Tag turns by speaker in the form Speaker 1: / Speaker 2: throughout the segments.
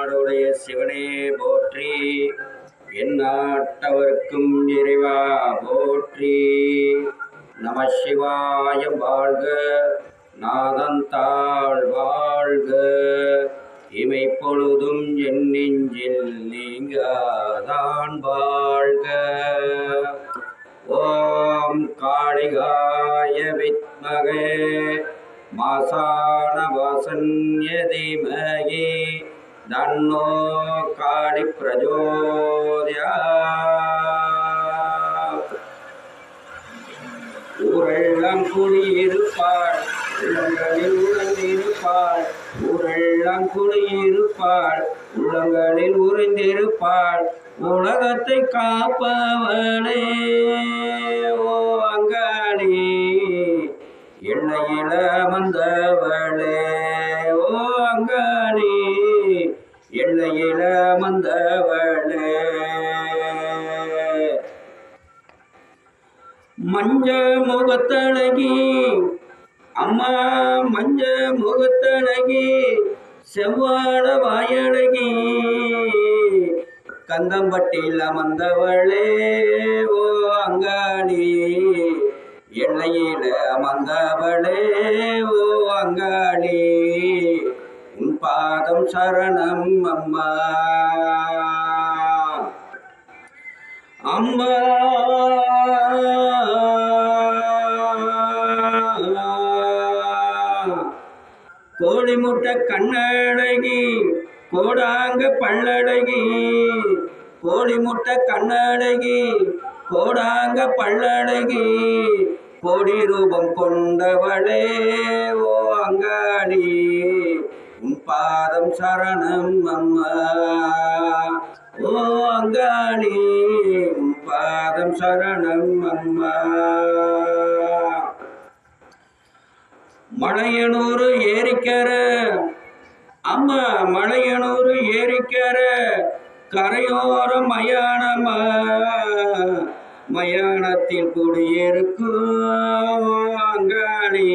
Speaker 1: தென்னாடுடைய சிவனே போற்றி, எந்நாட்டவர்க்கும் இறைவா போற்றி. நம சிவாயம் வாழ்க, நாதந்தாள் வாழ்க, இமை பொழுதும் என் நெஞ்சில் நீங்காதான் வாழ்க. ஓம் காளிகாய வித்மகே மாசான வாசன்ய தீமகி தன்னோ காளி பிரச்சோதயாத். ஊரெல்லாம் குடியிருப்பாள், உள்ளங்களில் உறைந்திருப்பாள். ஊரெல்லாம் குடியிருப்பாள், உள்ளங்களில் உறைந்திருப்பாள். உலகத்தை காப்பவளே ஓ அங்காளி, எல்லையில வந்தவளே ஓ அங்காளி, எல்லையில வந்தவளே. மஞ்ச முகத்தழகி அம்மா, மஞ்ச முகத்தழகி, செவ்வாழ வாயழகி, கந்தம்பட்டியில் அமர்ந்தவளே ஓ அங்காளி, எல்லையில அமர்ந்தவளே ஓ அங்காளி, உன் பாதம் சரணம் அம்மா. அம்மா கோழி முட்டை கண்ணழகி, கோடாங்க பல்லழகி, கோழி முட்டை கண்ணழகி, கோடாங்க பல்லழகி, கோடி ரூபம் கொண்டவளே ஓ அங்காளி, உன் பாதம் சரணம் அம்மா. ஓ அங்காளி, உன் பாதம் சரணம் அம்மா. மலையனூர் ஏரிக்கர அம்மா, மலையனூர் ஏரிக்கர கரையோர மயானமா, மயானத்தில் குடியிருக்கும் அங்காளி,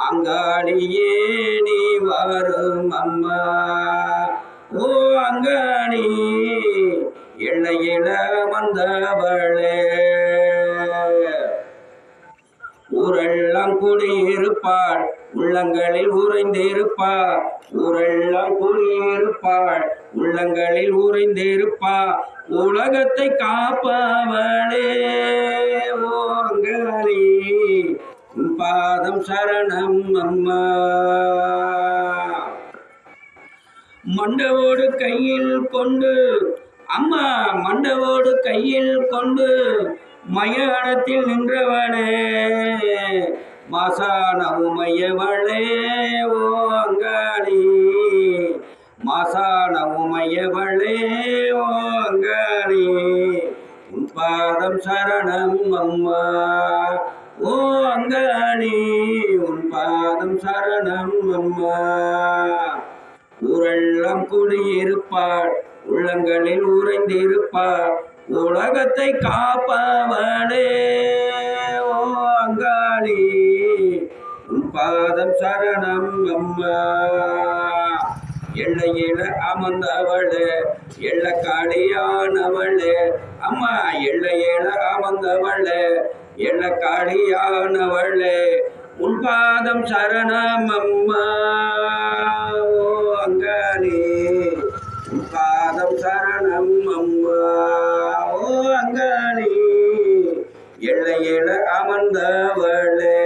Speaker 1: அங்காளியே நீ வரும் அம்மா. ஓ அங்காளி, எல்லையில வந்தவளே. ஊரெல்லாம் குடியிருப்பாள், உள்ளங்களில் உறைந்திருப்பாள். ஊரெல்லாம் குடியிருப்பாள், உள்ளங்களில் உறைந்திருப்பாள். உலகத்தை காப்பவளே ஓ அங்காளி, உன் பாதம் சரணம் அம்மா. மண்டவோடு கையில் கொண்டு அம்மா, மண்டவோடு கையில் கொண்டு மயானத்தில் நின்றவளே, மாசான உமையவளே ஓ அங்காளி, மாசான உமையவளே ஓ அங்காளி, உன் பாதம் சரணம் அம்மா. ஓ அங்காளி, உன் பாதம் சரணம் அம்மா. ஊரெல்லாம் குடியிருப்பாள், உள்ளங்களில் உறைந்திருப்பாள். உலகத்தை காப்பவளே ஓ அங்காளி, உன் பாதம் சரணம் அம்மா. எல்லையில அமர்ந்தவளே, எல்லக்காளியானவளே அம்மா, எல்லையில அமர்ந்தவளே, எல்லக்காளியானவளே, உன் பாதம் சரணம் அம்மா. ஓ அங்காளி, உன் பாதம் சரணம் அம்மா. ஓ அங்காளி, எல்லையில அமர்ந்தவளே.